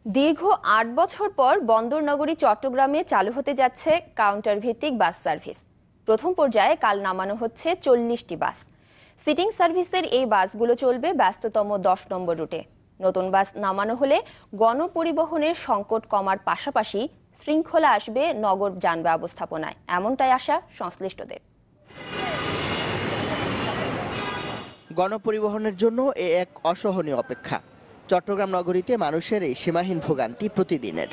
দীর্ঘ ৮ বছর পর বন্দর নগরী চট্টগ্রামে চালু হতে যাচ্ছে কাউন্টার ভিত্তিক বাস সার্ভিস। প্রথম পর্যায়ে কাল নামানো হচ্ছে ৪০টি বাস। সিটিং সার্ভিসের এই বাসগুলো চলবে ব্যস্ততম ১০ নম্বর রুটে। নতুন বাস নামানো হলে গণপরিবহনের সংকট কমার পাশাপাশি শৃঙ্খলা আসবে নগর যান ব্যবস্থাপনায়, এমনটাই আশা সংশ্লিষ্টদের। গণপরিবহনের জন্য এক অসহনীয় অপেক্ষা। চট্টগ্রাম নগরীতে মানুষের এই সীমাহীন ভোগান্তি প্রতিদিনের।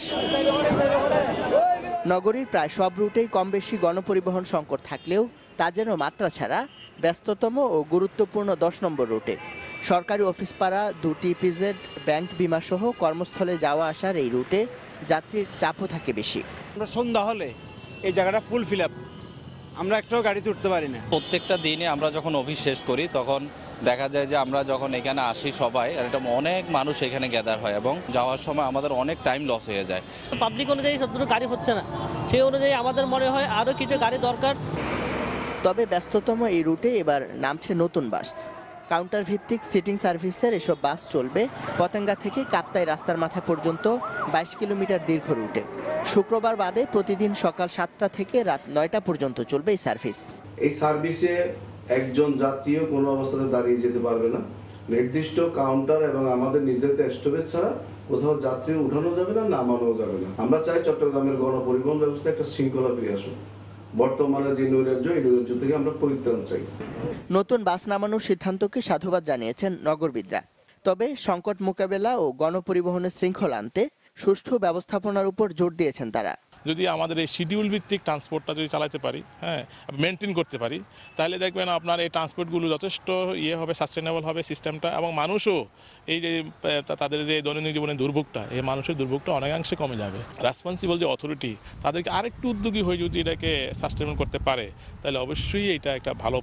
নগরীর প্রায় সব রুটেই কম বেশি গণপরিবহন সংকট থাকলেও তা যেন মাত্রা ছাড়া ব্যস্ততম ও গুরুত্বপূর্ণ ১০ নম্বর রুটে। সরকারি অফিস পাড়া, দুটি পিজেড, ব্যাংক, বিমা সহ কর্মস্থলে যাওয়া আসার এই রুটে যাত্রীর চাপও থাকে বেশি। আমরা সন্ধ্যা হলে এই জায়গাটা ফুল ফিল আপ, আমরা একটাও গাড়িতে উঠতে পারি না। প্রত্যেকটা দিনে আমরা যখন অফিস শেষ করি তখন দেখা যায় যে আমরা যখন এখানে আসি সবাই, আর এটা অনেক মানুষ এখানে গ্যাদার হয় এবং যাওয়ার সময় আমাদের অনেক টাইম লস হয়ে যায়। পাবলিক অনুযায়ী সবগুলো গাড়ি হচ্ছে না, সেই অনুযায়ী আমাদের মনে হয় আরও কিছু গাড়ি দরকার। তবে ব্যস্ততম এই রুটে এবার নামছে নতুন বাস। কাউন্টার ভিত্তিক সিটিং সার্ভিসের এসব বাস চলবে পতেঙ্গা থেকে কাপ্তাই রাস্তার মাথা পর্যন্ত ২২ কিলোমিটার দীর্ঘ রুটে। শুক্রবার বাদে প্রতিদিন সকাল ৭টা থেকে রাত ৯টা পর্যন্ত চলবে এই সার্ভিস। এই সার্ভিসে একজন যাত্রীও কোনো অবস্থাতে দাঁড়িয়ে যেতে পারবে না। নির্দিষ্ট কাউন্টার এবং আমাদের নির্ধারিত স্টপেজ ছাড়া কোথাও যাত্রী উঠানো যাবে না, নামানো যাবে না। আমরা চাই চট্টগ্রামের গণপরিবহন ব্যবস্থা একটা শৃঙ্খলা ফিরে আসুক। বর্তমানে যে নৈরাজ্য, এই নৈরাজ্য থেকে আমরা পরিত্রাণ চাই। নতুন বাস নামানোর সিদ্ধান্তকে সাধুবাদ জানিয়েছেন নগরবিদরা। তবে সংকট মোকাবেলা ও গণপরিবহনের শৃঙ্খলা আনতে সুষ্ঠু ব্যবস্থাপনার উপর জোর দিয়েছেন তারা। যদি আমাদের এই শিডিউল ভিত্তিক ট্রান্সপোর্টটা যদি চালাতে পারি, মেনটেন করতে পারি, তাহলে দেখবেন আপনার এই ট্রান্সপোর্টগুলো যথেষ্ট হবে, সাস্টেনেবল হবে সিস্টেমটা, এবং মানুষও এই যে তাদের যে দৈনন্দিন জীবনের দুর্ভোগটা, এই মানুষের দুর্ভোগটা অনেকাংশে কমে যাবে। রেসপন্সিবল যে অথরিটি, তাদেরকে আরেকটু উদ্যোগী হয়ে যদি এটাকে সাস্টেনেবল করতে পারে, তাহলে অবশ্যই এটা একটা ভালো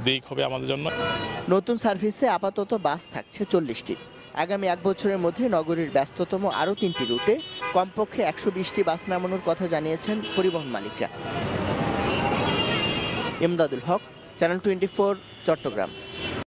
দিক হবে আমাদের জন্য। নতুন সার্ভিসে আপাতত বাস থাকছে ৪০টি। আগামী ১ বছরের মধ্যে নগরীর ব্যস্ততম আরও ৩টি রুটে কমপক্ষে ১২০টি বাস নামানোর কথা জানিয়েছেন পরিবহন মালিকরা। ইমদাদুল হক, চ্যানেল 24, চট্টগ্রাম।